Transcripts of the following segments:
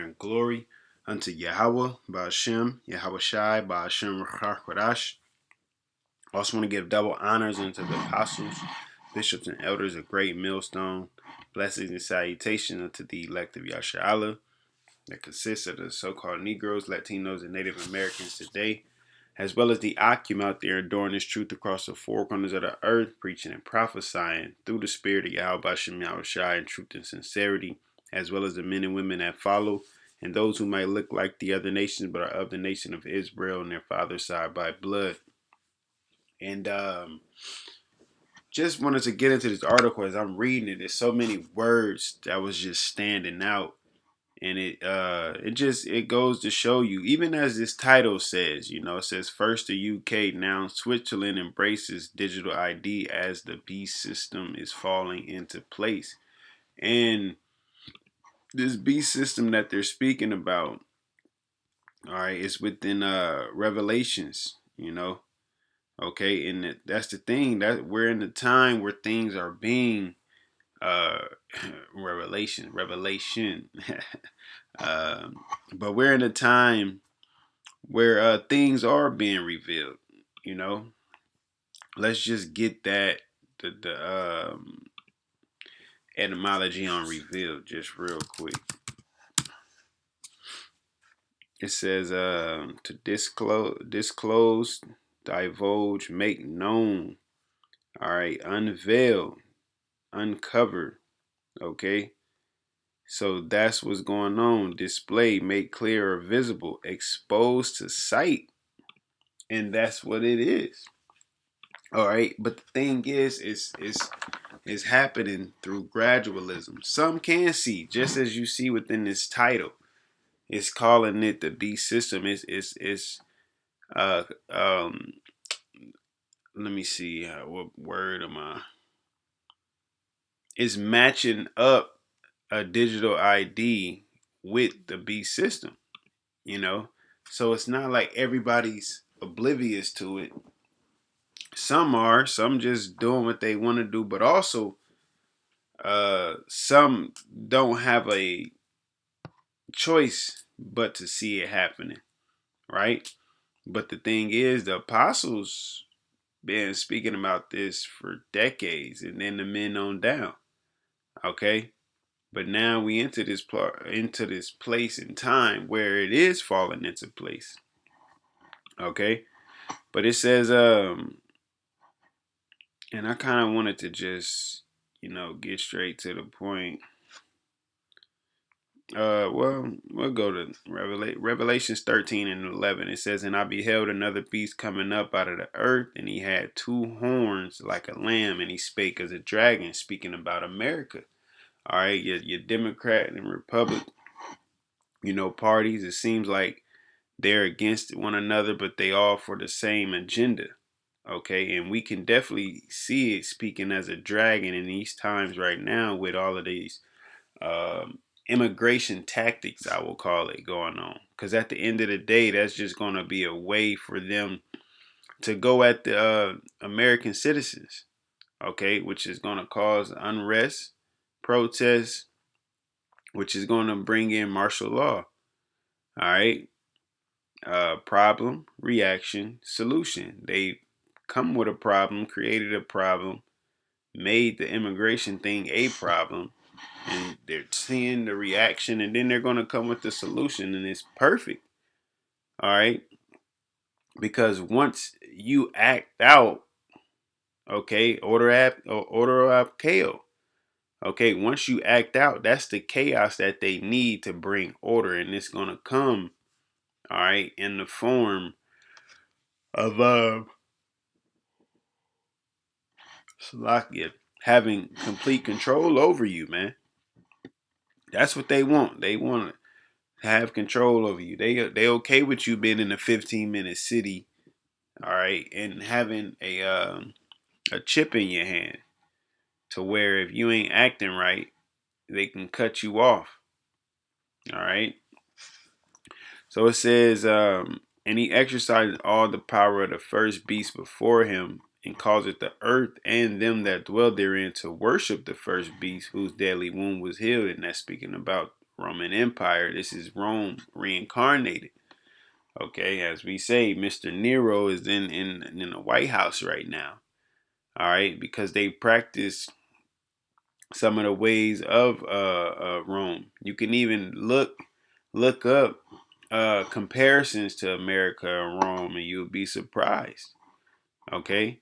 honor, and glory unto Yahawah, BAHASHAM, YAHAWASHI, BAHASHAM, QADASH. Also want to give double honors unto the apostles, bishops, and elders of Great Millstone. Blessings and salutations unto the elect of Yasharallah that consists of the so-called Negroes, Latinos, and Native Americans today, as well as the Akim out there enduring this truth across the four corners of the earth, preaching and prophesying through the spirit of Yahweh Bashem Yahushai in truth and sincerity, as well as the men and women that follow, and those who might look like the other nations but are of the nation of Israel and their father's side by blood. And just wanted to get into this article as I'm reading it. There's so many words that was just standing out. And it goes to show you, even as this title says, it says first the UK, now Switzerland embraces digital ID as the beast system is falling into place. And this beast system that they're speaking about, all right, is within Revelations, okay, and that's the thing, that we're in the time where things are being uh revelation but we're in a time where things are being revealed. Let's just get that the etymology on revealed just real quick. It says to disclose, divulge, make known, all right, unveil, uncover, okay. So that's what's going on. Display, make clear or visible, expose to sight. And that's what it is. All right. But the thing is happening through gradualism. Some can see, just as you see within this title. It's calling it the beast system. Uh um let me see what word am I? It's matching up a digital ID with the beast system. So it's not like everybody's oblivious to it. Some just doing what they want to do, but also some don't have a choice but to see it happening, right? But the thing is, the apostles been speaking about this for decades, and then the men on down, okay. But now we into this place in time where it is falling into place. Okay. But it says, and I kind of wanted to just, get straight to the point. Well, we'll go to Revelations 13 and 11. It says, and I beheld another beast coming up out of the earth, and he had two horns like a lamb, and he spake as a dragon, speaking about America. All right, your Democrat and Republic, parties. It seems like they're against one another, but they all for the same agenda. Okay, and we can definitely see it speaking as a dragon in these times right now with all of these immigration tactics, I will call it, going on. Because at the end of the day, that's just going to be a way for them to go at the American citizens, okay, which is going to cause unrest, protests, which is going to bring in martial law. All right. Problem, reaction, solution. They come with a problem, created a problem, made the immigration thing a problem, and they're seeing the reaction, and then they're going to come with the solution, and it's perfect. All right. Because once you act out, okay, order up KO. Okay, once you act out, that's the chaos that they need to bring order, and it's going to come, all right, in the form of Salakia having complete control over you, man. That's what they want. They want to have control over you. They okay with you being in a 15-minute city, all right, and having a chip in your hand, to where if you ain't acting right, they can cut you off. All right. So it says, and he exercised all the power of the first beast before him, and caused the earth and them that dwell therein to worship the first beast, whose deadly wound was healed. And that's speaking about Roman Empire. This is Rome reincarnated. Okay, as we say, Mr. Nero is in the White House right now. All right, because they practice some of the ways of Rome. You can even look up comparisons to America and Rome, and you'll be surprised. Okay,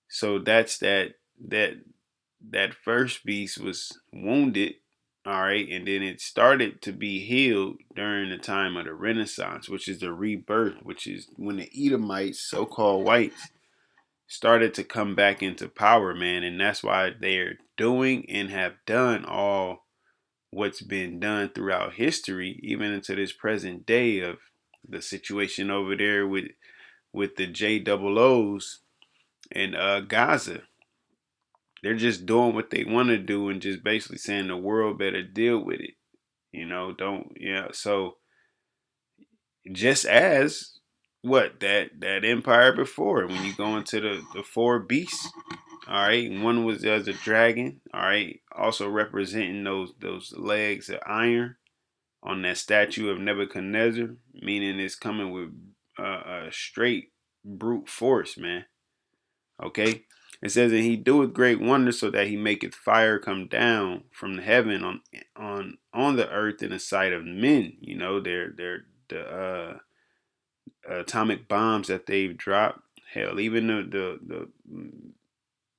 so that's that first beast was wounded. All right, and then it started to be healed during the time of the Renaissance, which is the rebirth, which is when the Edomites, so-called whites, started to come back into power, man. And that's why they're doing and have done all what's been done throughout history, even into this present day, of the situation over there with the JOOs in Gaza. They're just doing what they want to do and just basically saying the world better deal with it. Don't, yeah. So just as what that empire before, when you go into the four beasts, all right, one was as a dragon, all right, also representing those legs of iron on that statue of Nebuchadnezzar, meaning it's coming with a straight brute force, man. Okay, it says, and he doeth great wonders, so that he maketh fire come down from the heaven on the earth in the sight of men. They're the atomic bombs that they've dropped. Hell, even the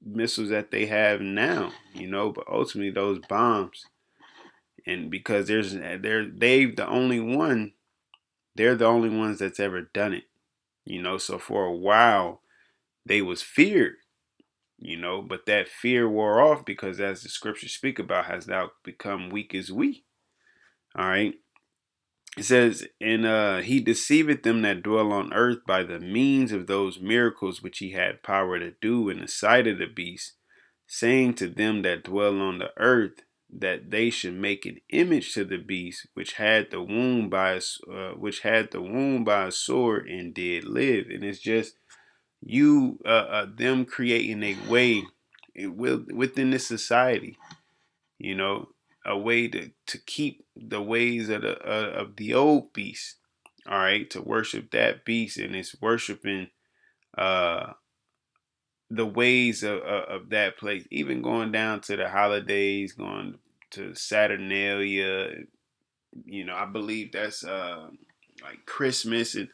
missiles that they have now. But ultimately those bombs, and because they're the only ones that's ever done it. So for a while they was feared. But that fear wore off, because as the scriptures speak about, has now become weak as we. All right. It says, and he deceiveth them that dwell on earth by the means of those miracles which he had power to do in the sight of the beast, saying to them that dwell on the earth that they should make an image to the beast which had the wound by a sword and did live. And it's just them creating a way within this society, you know, a way to keep the ways of the old beast. All right, to worship that beast, and it's worshiping uh the ways of that place, even going down to the holidays, going to Saturnalia. I believe that's like Christmas, and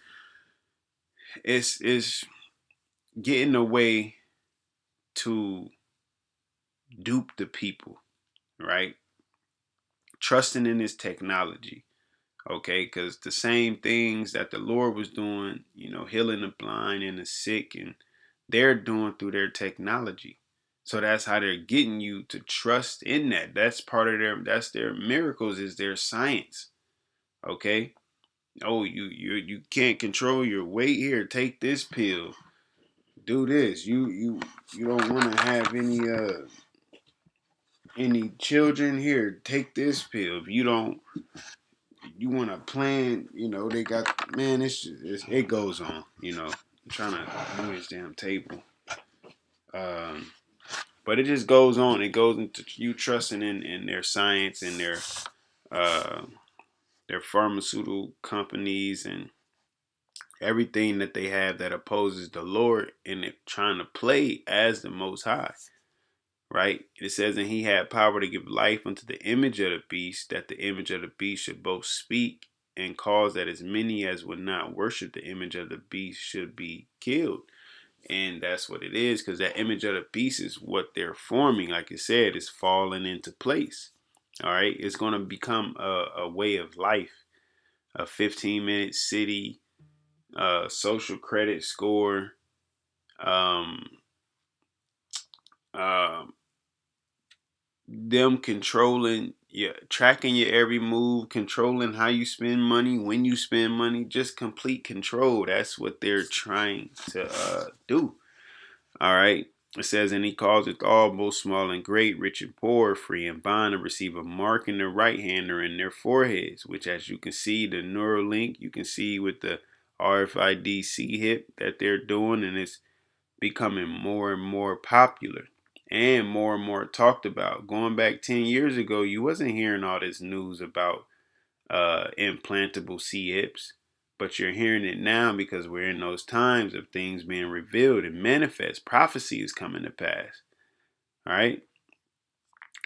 it's getting a way to dupe the people, right? Trusting in this technology, okay? Because the same things that the Lord was doing, healing the blind and the sick, and they're doing through their technology. So that's how they're getting you to trust in that. That's part of that's their miracles, is their science, okay? Oh, you can't control your weight. Here, take this pill. Do this. You don't want to have any children. Here, take this pill. If you want to plan, they got, man, it goes on. I'm trying to move this damn table. But it just goes on. It goes into you trusting in their science and uh their pharmaceutical companies and everything that they have that opposes the Lord, and it trying to play as the Most High. Right? It says, and he had power to give life unto the image of the beast, that the image of the beast should both speak and cause that as many as would not worship the image of the beast should be killed. And that's what it is, because that image of the beast is what they're forming. Like I said, is falling into place. All right. It's going to become a way of life, a 15-minute city, social credit score, um, um, them controlling, tracking your every move, controlling how you spend money, when you spend money, just complete control. That's what they're trying to do. All right. It says, and he causeth all, both small and great, rich and poor, free and bond, to receive a mark in their right hand or in their foreheads, which, as you can see, the Neuralink, you can see with the RFID C hip that they're doing, and it's becoming more and more popular. and more talked about. Going back 10 years ago, you wasn't hearing all this news about implantable C-hips, but you're hearing it now because we're in those times of things being revealed and manifest. Prophecy is coming to pass. All right.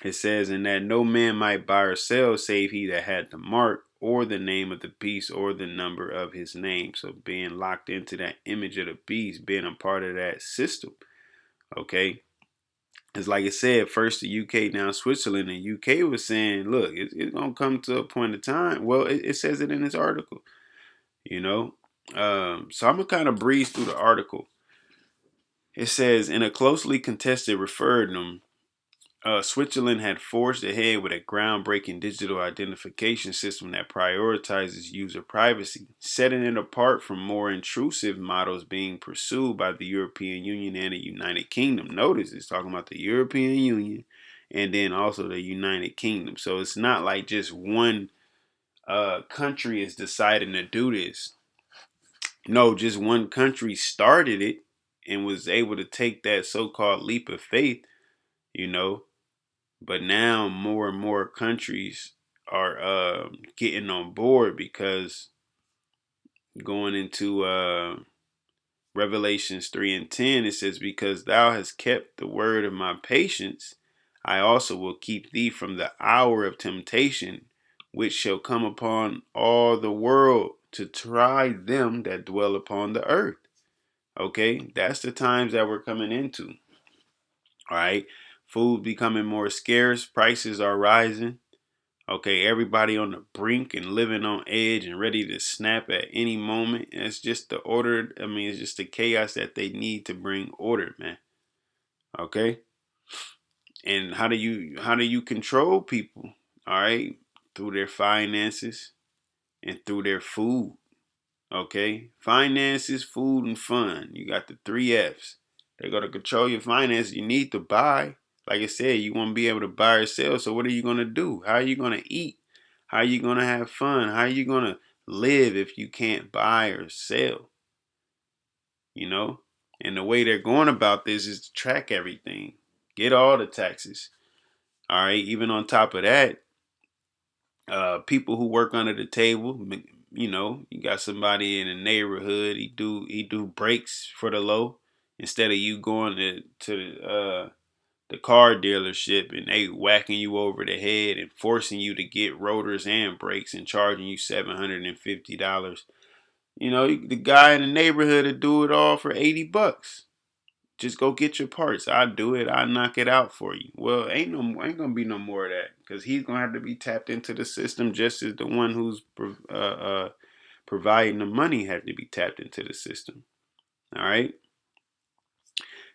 It says, "In that no man might buy or sell save he that had the mark or the name of the beast or the number of his name." So being locked into that image of the beast, being a part of that system. Okay. It's like it said, first the UK, now Switzerland. And UK was saying, look, it's going to come to a point of time. Well, it says it in this article, you know. So I'm going to kind of breeze through the article. It says, in a closely contested referendum, Switzerland had forged ahead with a groundbreaking digital identification system that prioritizes user privacy, setting it apart from more intrusive models being pursued by the European Union and the United Kingdom. Notice it's talking about the European Union and then also the United Kingdom. So it's not like just one country is deciding to do this. No, just one country started it and was able to take that so-called leap of faith, you know. But now more and more countries are getting on board, because going into Revelations 3 and 10, it says, "Because thou hast kept the word of my patience, I also will keep thee from the hour of temptation, which shall come upon all the world to try them that dwell upon the earth." Okay, that's the times that we're coming into. All right, food becoming more scarce, prices are rising. Okay, everybody on the brink and living on edge and ready to snap at any moment. And it's just the order. I mean, it's just the chaos that they need to bring order, man. Okay, and how do you control people? All right, through their finances and through their food. Okay, finances, food, and fun. You got the three F's. They're gonna control your finances. You need to buy. Like I said, you want to be able to buy or sell. So what are you gonna do? How are you gonna eat? How are you gonna have fun? How are you gonna live if you can't buy or sell? You know? And the way they're going about this is to track everything. Get all the taxes. All right. Even on top of that, people who work under the table, you know, you got somebody in the neighborhood, he do breaks for the low, instead of you going to the car dealership and they whacking you over the head and forcing you to get rotors and brakes and charging you $750. You know, the guy in the neighborhood would do it all for $80. Just go get your parts. I'll do it. I'll knock it out for you. Well, ain't gonna be no more of that, because he's gonna have to be tapped into the system, just as the one who's providing the money had to be tapped into the system. All right.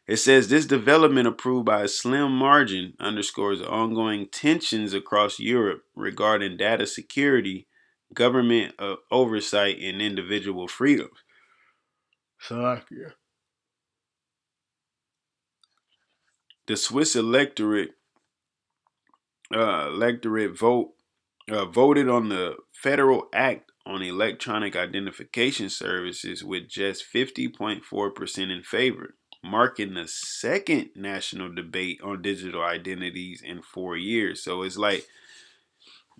It says this development, approved by a slim margin, underscores ongoing tensions across Europe regarding data security, government oversight, and individual freedoms. Slovakia. The Swiss electorate voted on the Federal Act on Electronic Identification Services with just 50.4% in favor, marking the second national debate on digital identities in 4 years. So it's like,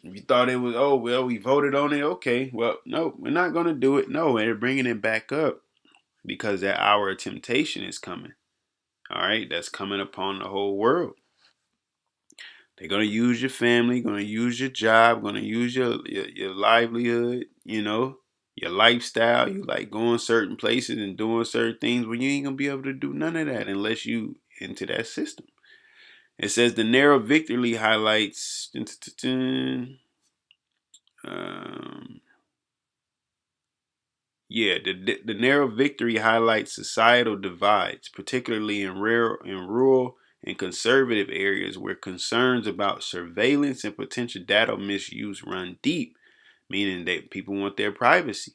you thought it was, oh, well, we voted on it. Okay, well, no, we're not going to do it. No, they're bringing it back up because that hour of temptation is coming. All right, that's coming upon the whole world. They're gonna use your family, gonna use your job, gonna use your livelihood, you know, your lifestyle. You like going certain places and doing certain things, when you ain't gonna be able to do none of that unless you into that system. It says the narrow victory highlights the narrow victory highlights societal divides, particularly in rural and conservative areas where concerns about surveillance and potential data misuse run deep, meaning that people want their privacy.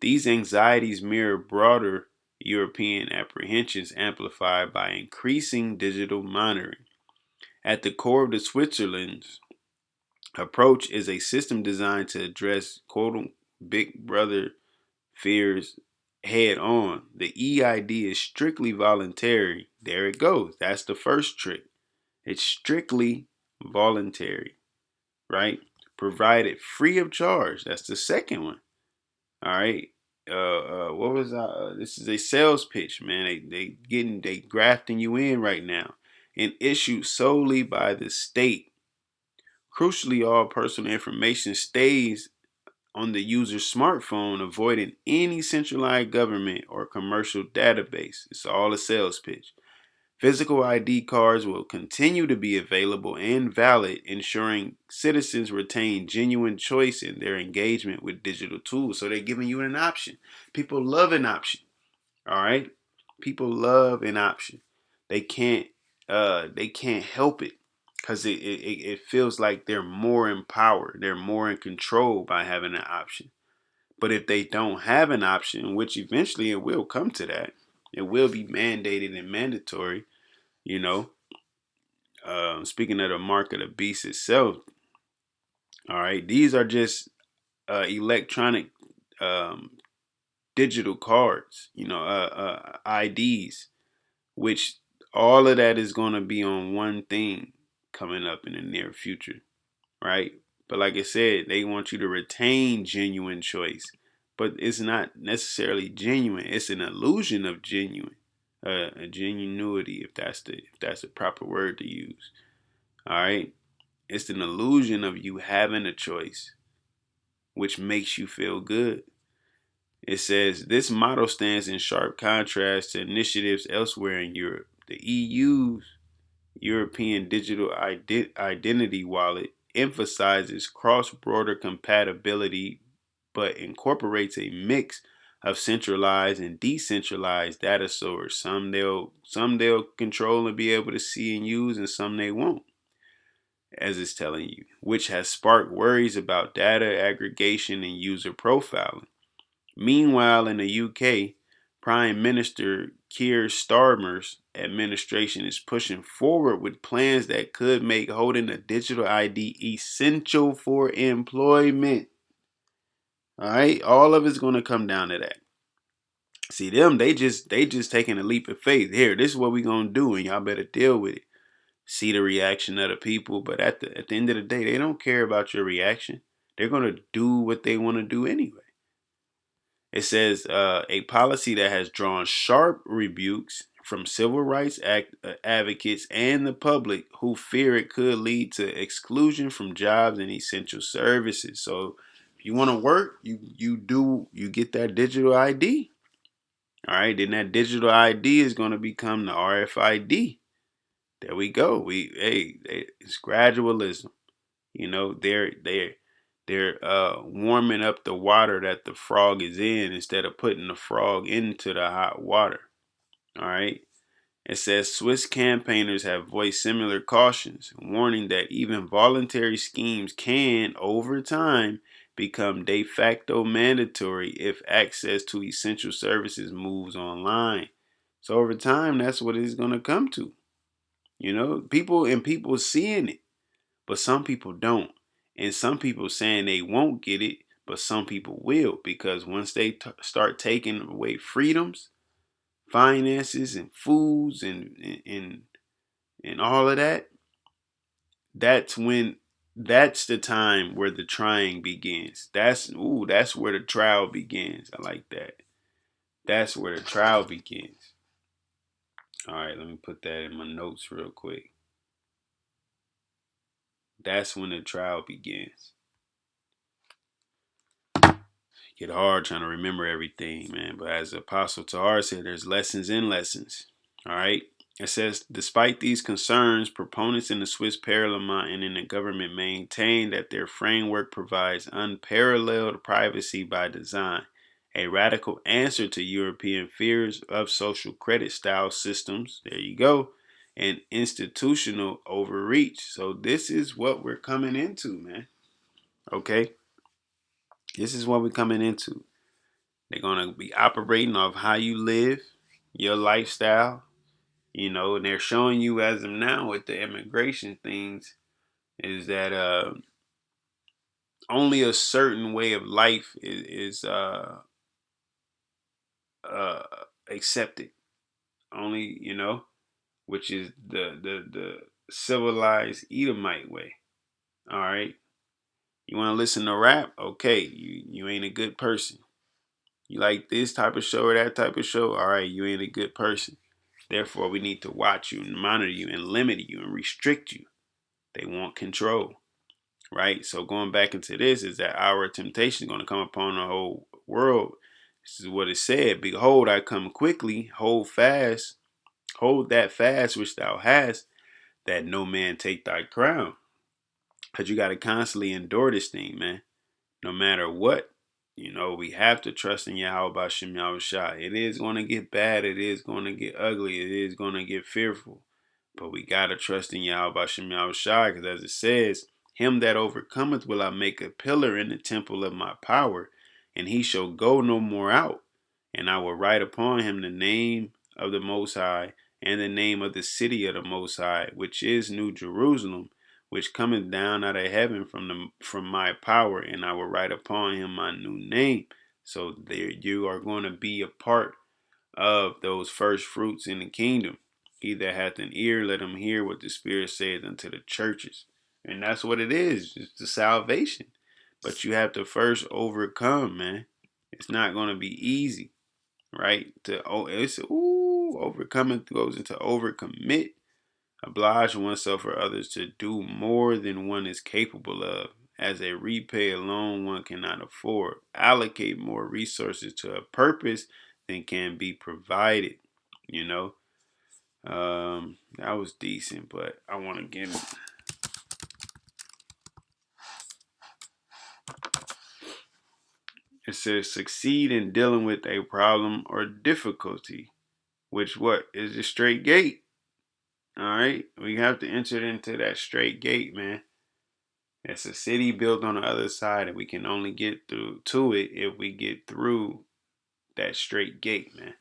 These anxieties mirror broader European apprehensions, amplified by increasing digital monitoring. At the core of the Switzerland's approach is a system designed to address quote Big Brother fears head on. The EID is strictly voluntary. There it goes. That's the first trick. It's strictly voluntary, right? Provided free of charge. That's the second one. All right. What was this is a sales pitch, man. They grafting you in right now, and issued solely by the state. Crucially, all personal information stays on the user's smartphone, avoiding any centralized government or commercial database. It's all a sales pitch. Physical ID cards will continue to be available and valid, ensuring citizens retain genuine choice in their engagement with digital tools. So they're giving you an option. People love an option. All right? People love an option. They can't help it because it feels like they're more empowered. They're more in control by having an option. But if they don't have an option, which eventually it will come to that, it will be mandated and mandatory, you know. Speaking of the mark of the beast itself, all right, these are just electronic um, digital cards, IDs, which all of that is going to be on one thing coming up in the near future, right? But like I said, they want you to retain genuine choice, but it's not necessarily genuine. It's an illusion of genuine, a genuinity, if that's the proper word to use. All right, it's an illusion of you having a choice, which makes you feel good. It says this model stands in sharp contrast to initiatives elsewhere in Europe. The EU's European Digital Identity Wallet emphasizes cross-border compatibility but incorporates a mix of centralized and decentralized data sources. Some they'll control and be able to see and use, and some they won't, as it's telling you, which has sparked worries about data aggregation and user profiling. Meanwhile, in the UK, Prime Minister Keir Starmer's administration is pushing forward with plans that could make holding a digital ID essential for employment. All right, all of it's going to come down to that. See them, they just taking a leap of faith. Here, this is what we gonna do, and y'all better deal with it. See the reaction of the people, but at the end of the day, they don't care about your reaction. They're gonna do what they want to do anyway. It says a policy that has drawn sharp rebukes from civil rights advocates and the public who fear it could lead to exclusion from jobs and essential services. So if you want to work, you get that digital ID. All right, then that digital ID is going to become the RFID. There we go. It's gradualism. They're warming up the water that the frog is in instead of putting the frog into the hot water. All right. It says Swiss campaigners have voiced similar cautions, warning that even voluntary schemes can, over time, become de facto mandatory if access to essential services moves online. So over time, that's what it's going to come to. People seeing it, but some people don't. And some people saying they won't get it, but some people will, because once they start taking away freedoms, finances, and foods, and all of that, that's the time where the trying begins. That's where the trial begins. I like that. That's where the trial begins. All right, let me put that in my notes real quick. That's when the trial begins. Get hard trying to remember everything, man. But as Apostle Tahar said, there's lessons in lessons. All right. It says, despite these concerns, proponents in the Swiss Parliament and in the government maintain that their framework provides unparalleled privacy by design, a radical answer to European fears of social credit style systems. There you go. And institutional overreach. So this is what we're coming into, man. Okay. This is what we're coming into. They're going to be operating off how you live, your lifestyle, and they're showing you as of now with the immigration things is that only a certain way of life is uh accepted. Only, which is the civilized Edomite way. All right. You want to listen to rap? Okay, you ain't a good person. You like this type of show or that type of show? All right, you ain't a good person. Therefore, we need to watch you and monitor you and limit you and restrict you. They want control, right? So going back into this is that our temptation is going to come upon the whole world. This is what it said. Behold, I come quickly. Hold fast. Hold that fast which thou hast, that no man take thy crown. Because you got to constantly endure this thing, man. No matter what, we have to trust in Yahweh BAHASHAM YAHWASHI. It is going to get bad. It is going to get ugly. It is going to get fearful. But we got to trust in Yahweh BAHASHAM YAHWASHI, because as it says, him that overcometh will I make a pillar in the temple of my power, and he shall go no more out. And I will write upon him the name of the Most High, and the name of the city of the Most High, which is New Jerusalem, which cometh down out of heaven from my power, and I will write upon him my new name. So there you are going to be a part of those first fruits in the kingdom. He that hath an ear, let him hear what the Spirit saith unto the churches. And that's what it is. It's the salvation. But you have to first overcome, man. It's not going to be easy, right? Overcoming goes into overcommit. Oblige oneself or others to do more than one is capable of. As a repay alone one cannot afford. Allocate more resources to a purpose than can be provided. That was decent, but I want to get it. It says succeed in dealing with a problem or difficulty, which what is the straight gate. All right, we have to enter into that straight gate, man. It's a city built on the other side, and we can only get through to it if we get through that straight gate, man.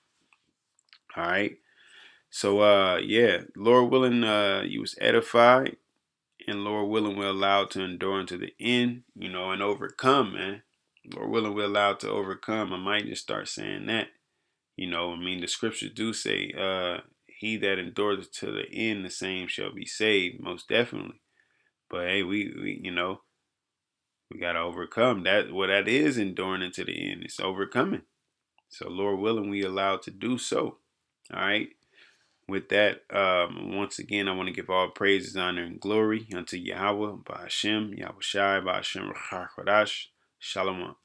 All right. So yeah, Lord willing, you was edified, and Lord willing, we're allowed to endure unto the end, and overcome, man. Lord willing, we're allowed to overcome. I might just start saying that. The scriptures do say, he that endures to the end, the same shall be saved, most definitely. But hey, we gotta overcome that. What that is enduring into the end. It's overcoming. So Lord willing, we allowed to do so. All right. With that, once again, I want to give all praises, honor, and glory unto Yahweh, BAHASHAM, YAHWASHI, BAHASHAM, QADASH. Shalom.